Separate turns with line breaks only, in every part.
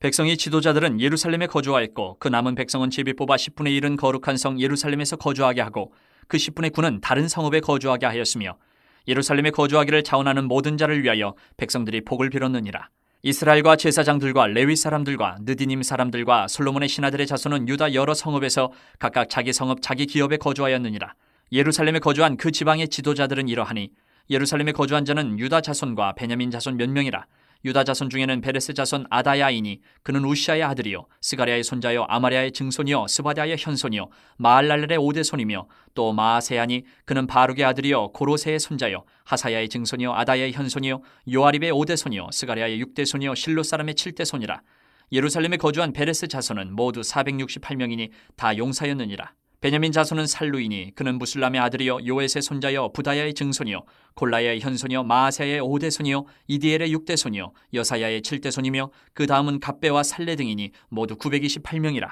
백성의 지도자들은 예루살렘에 거주하였고 그 남은 백성은 제비 뽑아 10분의 1은 거룩한 성 예루살렘에서 거주하게 하고 그 10분의 9는 다른 성읍에 거주하게 하였으며 예루살렘에 거주하기를 자원하는 모든 자를 위하여 백성들이 복을 빌었느니라. 이스라엘과 제사장들과 레위 사람들과 느디님 사람들과 솔로몬의 신하들의 자손은 유다 여러 성읍에서 각각 자기 성읍 자기 기업에 거주하였느니라. 예루살렘에 거주한 그 지방의 지도자들은 이러하니 예루살렘에 거주한 자는 유다 자손과 베냐민 자손 몇 명이라. 유다 자손 중에는 베레스 자손 아다야이니 그는 우시아의 아들이요 스가랴의 손자요 아마랴의 증손이요 스바랴의 현손이요 마알랄렐의 오대손이며 또 마아세야니 그는 바룩의 아들이요 고로세의 손자요 하사야의 증손이요 아다야의 현손이요 요아립의 오대손이요 스가랴의 육대손이요 실로 사람의 칠대손이라. 예루살렘에 거주한 베레스 자손은 모두 468명이니 다 용사였느니라. 베냐민 자손은 살루이니 그는 무술람의 아들이요 요엣의 손자요 부다야의 증손이요 골라야의 현손이요 마아세야의 오대손이요 이디엘의 육대손이요 여사야의 칠대손이며 그 다음은 갑배와 살레 등이니 모두 928명이라.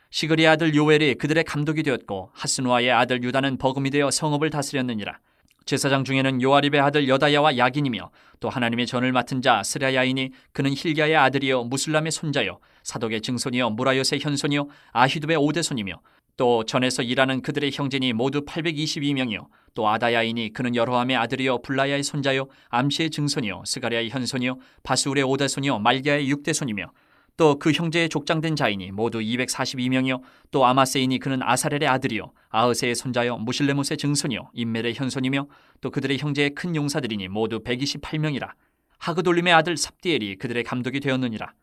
시그리의 아들 요엘이 그들의 감독이 되었고 하스누아의 아들 유다는 버금이 되어 성읍을 다스렸느니라. 제사장 중에는 요아립의 아들 여다야와 야긴이며 또 하나님의 전을 맡은 자 스랴야이니 그는 힐기야의 아들이요 무술람의 손자요 사독의 증손이요 무라요스의 현손이요 아히두의 오대손이며 또 전에서 일하는 그들의 형제니 모두 822명이요 또 아다야이니 그는 여로함의 아들이요 블라야의 손자요 암시의 증손이요 스가랴의 현손이요 바스울의 오대손이요 말기야의 육대손이며 또 그 형제의 족장된 자이니 모두 242명이요 또 아마세이니 그는 아사렐의 아들이요 아흐세의 손자요 무실레못의 증손이요 임멜의 현손이며 또 그들의 형제의 큰 용사들이니 모두 128명이라. 하그돌림의 아들 삽디엘이 그들의 감독이 되었느니라.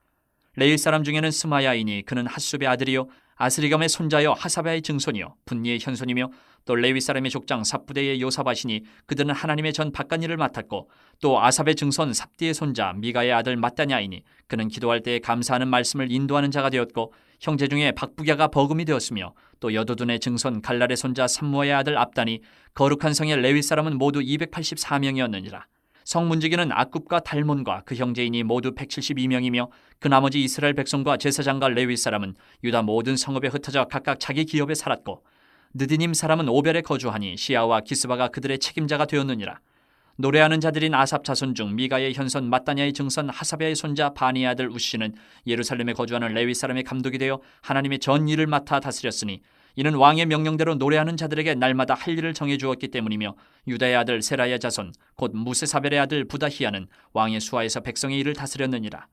레위 사람 중에는 스마야이니 그는 핫숲의 아들이요 아스리감의 손자여 하사바의 증손이요 분니의 현손이며 또 레위 사람의 족장 삽부대의 요사바시니 그들은 하나님의 전 바깥일을 맡았고 또 아삽의 증손 삽디의 손자 미가의 아들 마따냐이니 그는 기도할 때에 감사하는 말씀을 인도하는 자가 되었고 형제 중에 박부갸가 버금이 되었으며 또 여도둔의 증손 갈랄의 손자 삼무아의 아들 압단이 거룩한 성의 레위 사람은 모두 284명이었느니라. 성문지기는 악굽과 달몬과 그 형제이니 모두 172명이며 그 나머지 이스라엘 백성과 제사장과 레위 사람은 유다 모든 성읍에 흩어져 각각 자기 기업에 살았고 느디님 사람은 오벨에 거주하니 시아와 기스바가 그들의 책임자가 되었느니라. 노래하는 자들인 아삽 자손 중 미가의 현손 마따냐의 증손 하사베의 손자 바니의 아들 우시는 예루살렘에 거주하는 레위 사람의 감독이 되어 하나님의 전 일을 맡아 다스렸으니 이는 왕의 명령대로 노래하는 자들에게 날마다 할 일을 정해주었기 때문이며 유다의 아들 세라야 자손 곧 무세사벨의 아들 부다히야는 왕의 수하에서 백성의 일을 다스렸느니라.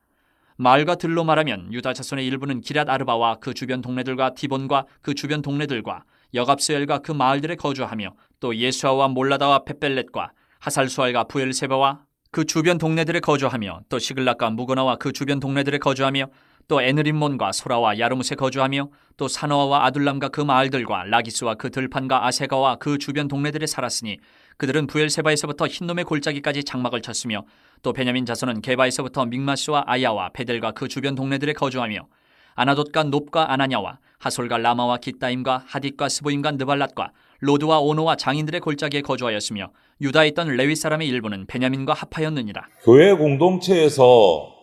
마을과 들로 말하면 유다 자손의 일부는 기럇 아르바와 그 주변 동네들과 디본과 그 주변 동네들과 여갑스엘과 그 마을들에 거주하며 또 예수아와 몰라다와 벳벨렛과 하살수알과 부엘세바와 그 주변 동네들에 거주하며 또 시글락과 무거나와 그 주변 동네들에 거주하며 또 에느림몬과 소라와 야르뭇에 거주하며 또 사노아와 아둘람과 그 마을들과 라기스와 그 들판과 아세가와 그 주변 동네들에 살았으니 그들은 부엘세바에서부터 흰놈의 골짜기까지 장막을 쳤으며 또 베냐민 자손은 게바에서부터 믹마스와 아야와 베델과 그 주변 동네들에 거주하며 아나돗과 놉과 아나냐와 하솔과 라마와 깃다임과 하딧과 스보임과 느발랏과 로드와 오노와 장인들의 골짜기에 거주하였으며 유다에 있던 레위 사람의 일부는 베냐민과 합하였느니라.
교회 공동체에서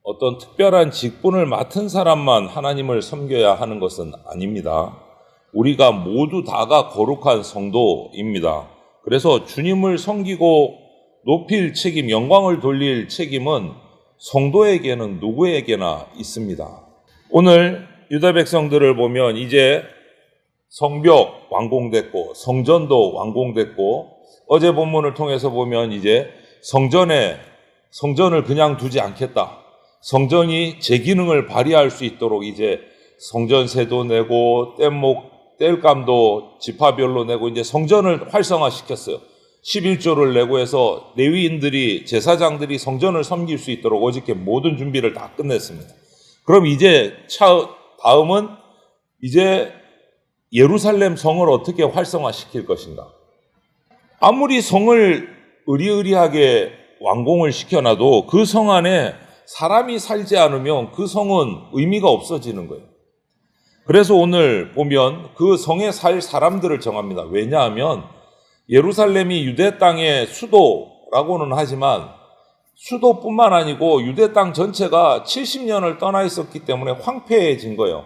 어떤 특별한 직분을 맡은 사람만 하나님을 섬겨야 하는 것은 아닙니다. 우리가 모두 다가 거룩한 성도입니다. 그래서 주님을 섬기고 높일 책임, 영광을 돌릴 책임은 성도에게는 누구에게나 있습니다. 오늘 유다 백성들을 보면 이제 성벽 완공됐고 성전도 완공됐고 어제 본문을 통해서 보면 이제 성전을 그냥 두지 않겠다. 성전이 제 기능을 발휘할 수 있도록 이제 성전세도 내고 땔감도 지파별로 내고 이제 성전을 활성화시켰어요. 11조를 내고 해서 레위인들이 제사장들이 성전을 섬길 수 있도록 어저께 모든 준비를 다 끝냈습니다. 그럼 이제 다음은 이제 예루살렘 성을 어떻게 활성화시킬 것인가? 아무리 성을 의리의리하게 완공을 시켜놔도 그 성 안에 사람이 살지 않으면 그 성은 의미가 없어지는 거예요. 그래서 오늘 보면 그 성에 살 사람들을 정합니다. 왜냐하면 예루살렘이 유대 땅의 수도라고는 하지만 수도뿐만 아니고 유대 땅 전체가 70년을 떠나 있었기 때문에 황폐해진 거예요.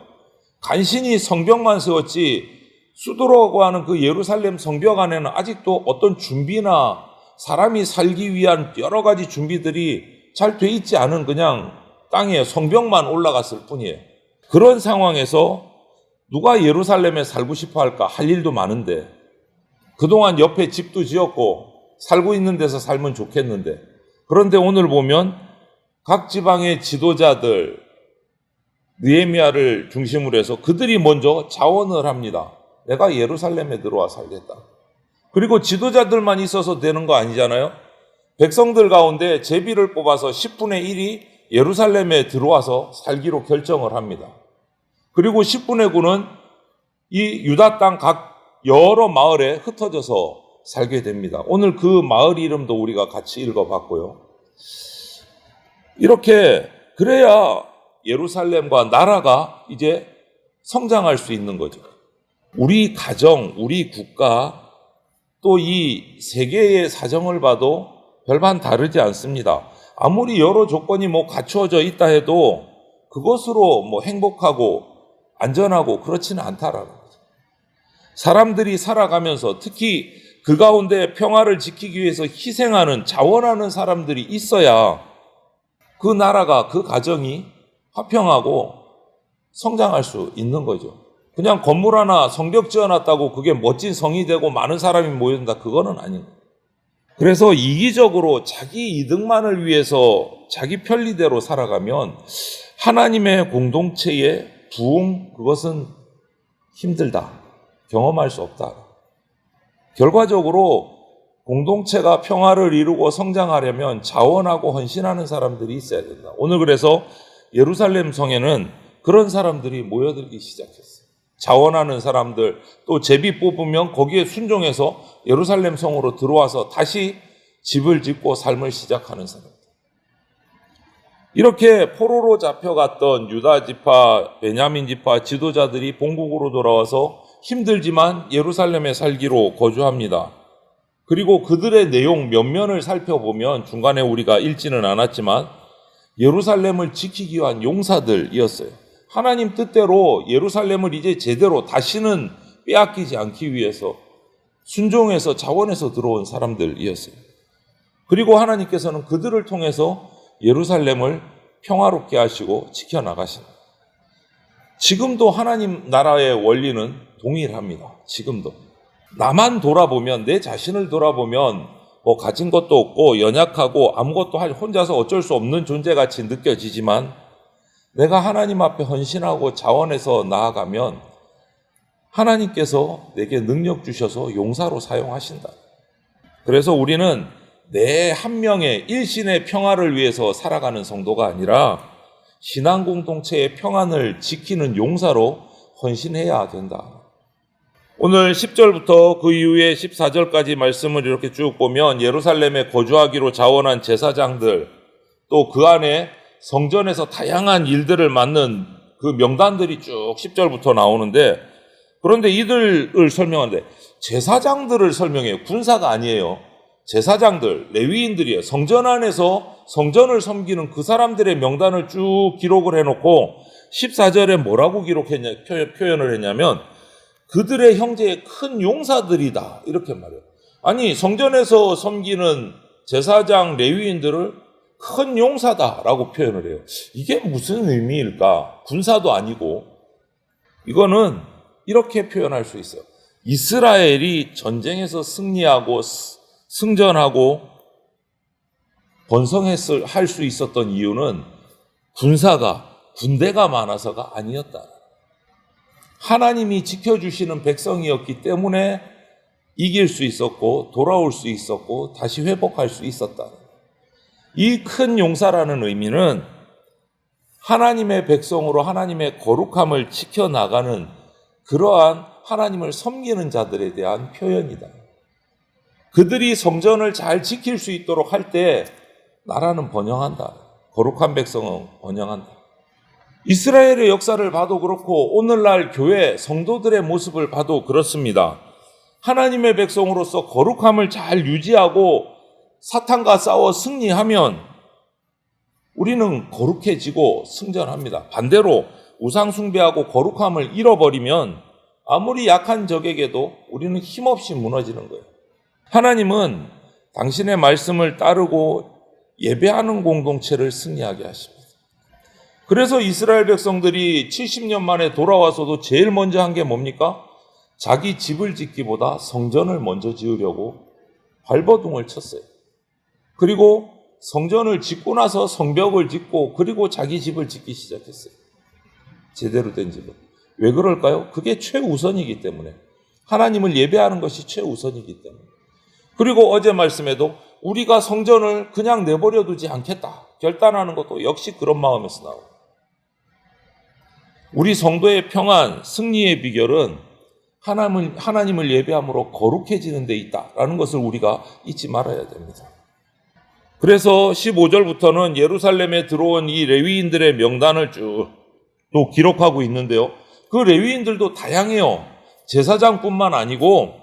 간신히 성벽만 세웠지 수도라고 하는 그 예루살렘 성벽 안에는 아직도 어떤 준비나 사람이 살기 위한 여러 가지 준비들이 잘 돼 있지 않은 그냥 땅에 성벽만 올라갔을 뿐이에요. 그런 상황에서 누가 예루살렘에 살고 싶어 할까? 할 일도 많은데, 그동안 옆에 집도 지었고 살고 있는 데서 살면 좋겠는데, 그런데 오늘 보면 각 지방의 지도자들, 느헤미야를 중심으로 해서 그들이 먼저 자원을 합니다. 내가 예루살렘에 들어와 살겠다. 그리고 지도자들만 있어서 되는 거 아니잖아요. 백성들 가운데 제비를 뽑아서 10분의 1이 예루살렘에 들어와서 살기로 결정을 합니다. 그리고 10분의 9는 이 유다 땅 각 여러 마을에 흩어져서 살게 됩니다. 오늘 그 마을 이름도 우리가 같이 읽어봤고요. 이렇게 그래야 예루살렘과 나라가 이제 성장할 수 있는 거죠. 우리 가정, 우리 국가, 또 이 세계의 사정을 봐도 별반 다르지 않습니다. 아무리 여러 조건이 갖추어져 있다 해도 그것으로 행복하고 안전하고 그렇지는 않다라는 거죠. 사람들이 살아가면서 특히 그 가운데 평화를 지키기 위해서 희생하는, 자원하는 사람들이 있어야 그 나라가, 그 가정이 화평하고 성장할 수 있는 거죠. 그냥 건물 하나 성벽 지어놨다고 그게 멋진 성이 되고 많은 사람이 모여든다, 그거는 아닌 거예요. 그래서 이기적으로 자기 이득만을 위해서 자기 편리대로 살아가면 하나님의 공동체의 부흥, 그것은 힘들다, 경험할 수 없다. 결과적으로 공동체가 평화를 이루고 성장하려면 자원하고 헌신하는 사람들이 있어야 된다. 오늘 그래서 예루살렘 성에는 그런 사람들이 모여들기 시작했어요. 자원하는 사람들, 또 제비 뽑으면 거기에 순종해서 예루살렘 성으로 들어와서 다시 집을 짓고 삶을 시작하는 사람들. 이렇게 포로로 잡혀갔던 유다 지파, 베냐민 지파 지도자들이 본국으로 돌아와서 힘들지만 예루살렘에 살기로 거주합니다. 그리고 그들의 내용 몇 면을 살펴보면 중간에 우리가 읽지는 않았지만 예루살렘을 지키기 위한 용사들이었어요. 하나님 뜻대로 예루살렘을 이제 제대로 다시는 빼앗기지 않기 위해서 순종해서 자원해서 들어온 사람들이었어요. 그리고 하나님께서는 그들을 통해서 예루살렘을 평화롭게 하시고 지켜나가신다. 지금도 하나님 나라의 원리는 동일합니다. 지금도. 나만 돌아보면, 내 자신을 돌아보면 가진 것도 없고 연약하고 아무것도 혼자서 어쩔 수 없는 존재같이 느껴지지만 내가 하나님 앞에 헌신하고 자원해서 나아가면 하나님께서 내게 능력 주셔서 용사로 사용하신다. 그래서 우리는 내 한 명의 일신의 평화를 위해서 살아가는 성도가 아니라 신앙 공동체의 평안을 지키는 용사로 헌신해야 된다. 오늘 10절부터 그 이후에 14절까지 말씀을 이렇게 쭉 보면 예루살렘에 거주하기로 자원한 제사장들, 또 그 안에 성전에서 다양한 일들을 맡는 그 명단들이 쭉 10절부터 나오는데, 그런데 이들을 설명하는데 제사장들을 설명해요. 군사가 아니에요. 제사장들, 레위인들이에요. 성전 안에서 성전을 섬기는 그 사람들의 명단을 쭉 기록을 해놓고 14절에 뭐라고 표현을 했냐면 그들의 형제의 큰 용사들이다, 이렇게 말해요. 아니, 성전에서 섬기는 제사장, 레위인들을 큰 용사다라고 표현을 해요. 이게 무슨 의미일까? 군사도 아니고. 이거는 이렇게 표현할 수 있어요. 이스라엘이 전쟁에서 승리하고 승전하고 번성할 수 있었던 이유는 군대가 많아서가 아니었다. 하나님이 지켜주시는 백성이었기 때문에 이길 수 있었고 돌아올 수 있었고 다시 회복할 수 있었다. 이 큰 용사라는 의미는 하나님의 백성으로 하나님의 거룩함을 지켜나가는 그러한 하나님을 섬기는 자들에 대한 표현이다. 그들이 성전을 잘 지킬 수 있도록 할 때 나라는 번영한다. 거룩한 백성은 번영한다. 이스라엘의 역사를 봐도 그렇고 오늘날 교회 성도들의 모습을 봐도 그렇습니다. 하나님의 백성으로서 거룩함을 잘 유지하고 사탄과 싸워 승리하면 우리는 거룩해지고 승전합니다. 반대로 우상 숭배하고 거룩함을 잃어버리면 아무리 약한 적에게도 우리는 힘없이 무너지는 거예요. 하나님은 당신의 말씀을 따르고 예배하는 공동체를 승리하게 하십니다. 그래서 이스라엘 백성들이 70년 만에 돌아와서도 제일 먼저 한 게 뭡니까? 자기 집을 짓기보다 성전을 먼저 지으려고 발버둥을 쳤어요. 그리고 성전을 짓고 나서 성벽을 짓고 그리고 자기 집을 짓기 시작했어요. 제대로 된 집을. 왜 그럴까요? 그게 최우선이기 때문에. 하나님을 예배하는 것이 최우선이기 때문에. 그리고 어제 말씀에도 우리가 성전을 그냥 내버려 두지 않겠다 결단하는 것도 역시 그런 마음에서 나와요. 우리 성도의 평안, 승리의 비결은 하나님을 예배함으로 거룩해지는 데 있다라는 것을 우리가 잊지 말아야 됩니다. 그래서 15절부터는 예루살렘에 들어온 이 레위인들의 명단을 쭉 또 기록하고 있는데요. 그 레위인들도 다양해요. 제사장뿐만 아니고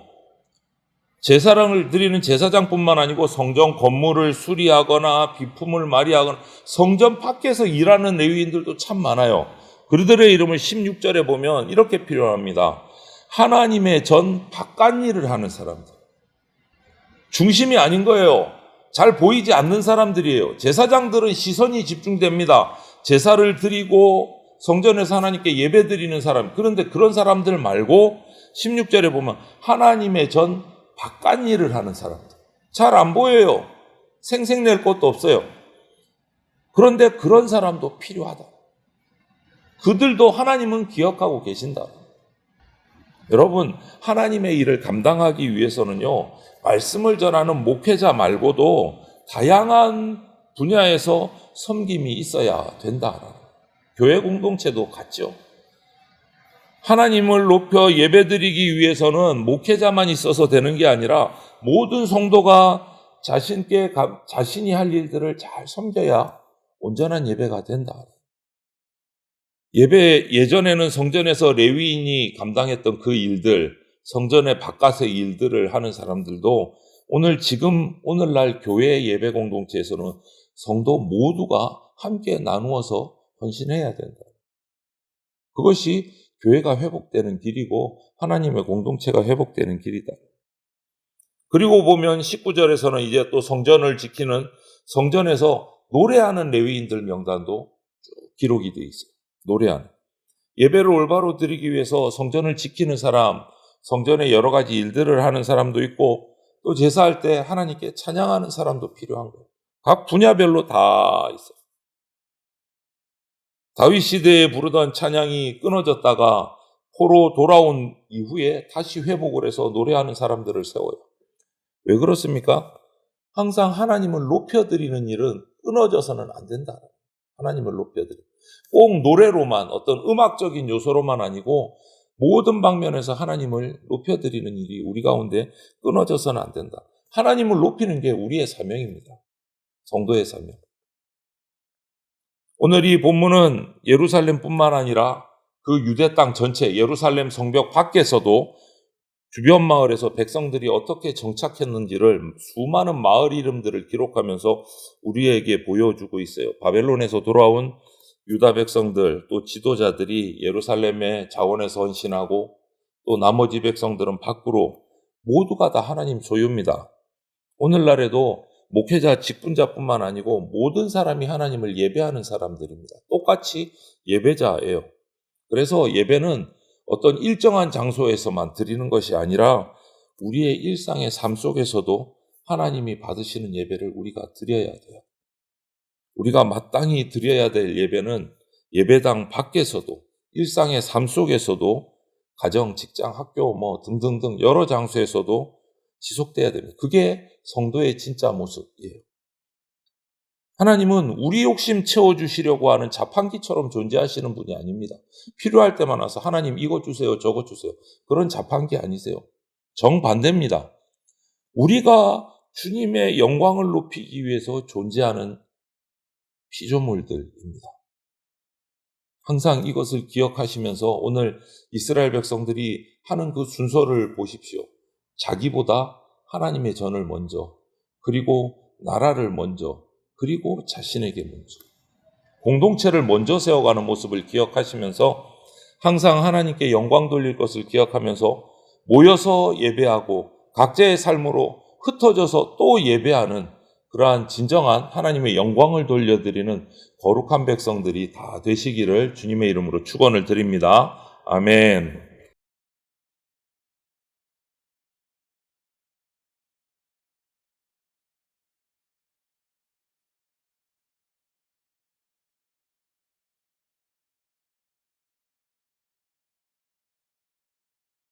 제사를 드리는 제사장뿐만 아니고 성전 건물을 수리하거나 비품을 마리하거나 성전 밖에서 일하는 레위인들도 참 많아요. 그들의 이름을 16절에 보면 이렇게 표현합니다. 하나님의 전 바깥 일을 하는 사람들. 중심이 아닌 거예요. 잘 보이지 않는 사람들이에요. 제사장들은 시선이 집중됩니다. 제사를 드리고 성전에서 하나님께 예배 드리는 사람. 그런데 그런 사람들 말고 16절에 보면 하나님의 전 바깥 일을 하는 사람들. 잘 안 보여요. 생색낼 것도 없어요. 그런데 그런 사람도 필요하다. 그들도 하나님은 기억하고 계신다. 여러분, 하나님의 일을 감당하기 위해서는요, 말씀을 전하는 목회자 말고도 다양한 분야에서 섬김이 있어야 된다. 교회 공동체도 같죠. 하나님을 높여 예배드리기 위해서는 목회자만 있어서 되는 게 아니라 모든 성도가 자신이 할 일들을 잘 섬겨야 온전한 예배가 된다. 예전에는 성전에서 레위인이 감당했던 그 일들, 성전의 바깥의 일들을 하는 사람들도 오늘날 교회 예배 공동체에서는 성도 모두가 함께 나누어서 헌신해야 된다. 그것이 교회가 회복되는 길이고 하나님의 공동체가 회복되는 길이다. 그리고 보면 19절에서는 이제 또 성전을 지키는 성전에서 노래하는 레위인들 명단도 쭉 기록이 되어 있어요. 노래하는. 예배를 올바로 드리기 위해서 성전을 지키는 사람, 성전의 여러 가지 일들을 하는 사람도 있고 또 제사할 때 하나님께 찬양하는 사람도 필요한 거예요. 각 분야별로 다 있어요. 다윗 시대에 부르던 찬양이 끊어졌다가 포로 돌아온 이후에 다시 회복을 해서 노래하는 사람들을 세워요. 왜 그렇습니까? 항상 하나님을 높여드리는 일은 끊어져서는 안 된다. 하나님을 높여드려. 꼭 노래로만 어떤 음악적인 요소로만 아니고 모든 방면에서 하나님을 높여드리는 일이 우리 가운데 끊어져서는 안 된다. 하나님을 높이는 게 우리의 사명입니다. 성도의 사명. 오늘 이 본문은 예루살렘뿐만 아니라 그 유대 땅 전체 예루살렘 성벽 밖에서도 주변 마을에서 백성들이 어떻게 정착했는지를 수많은 마을 이름들을 기록하면서 우리에게 보여주고 있어요. 바벨론에서 돌아온 유다 백성들 또 지도자들이 예루살렘의 자원에서 헌신하고 또 나머지 백성들은 밖으로 모두가 다 하나님 소유입니다. 오늘날에도 목회자, 직분자뿐만 아니고 모든 사람이 하나님을 예배하는 사람들입니다. 똑같이 예배자예요. 그래서 예배는 어떤 일정한 장소에서만 드리는 것이 아니라 우리의 일상의 삶 속에서도 하나님이 받으시는 예배를 우리가 드려야 돼요. 우리가 마땅히 드려야 될 예배는 예배당 밖에서도 일상의 삶 속에서도 가정, 직장, 학교 등등등 여러 장소에서도 지속돼야 됩니다. 그게 성도의 진짜 모습이에요. 하나님은 우리 욕심 채워주시려고 하는 자판기처럼 존재하시는 분이 아닙니다. 필요할 때만 와서 하나님 이거 주세요, 저거 주세요. 그런 자판기 아니세요. 정반대입니다. 우리가 주님의 영광을 높이기 위해서 존재하는 피조물들입니다. 항상 이것을 기억하시면서 오늘 이스라엘 백성들이 하는 그 순서를 보십시오. 자기보다 하나님의 전을 먼저, 그리고 나라를 먼저, 그리고 자신에게 먼저. 공동체를 먼저 세워가는 모습을 기억하시면서 항상 하나님께 영광 돌릴 것을 기억하면서 모여서 예배하고 각자의 삶으로 흩어져서 또 예배하는 그러한 진정한 하나님의 영광을 돌려드리는 거룩한 백성들이 다 되시기를 주님의 이름으로 축원을 드립니다. 아멘.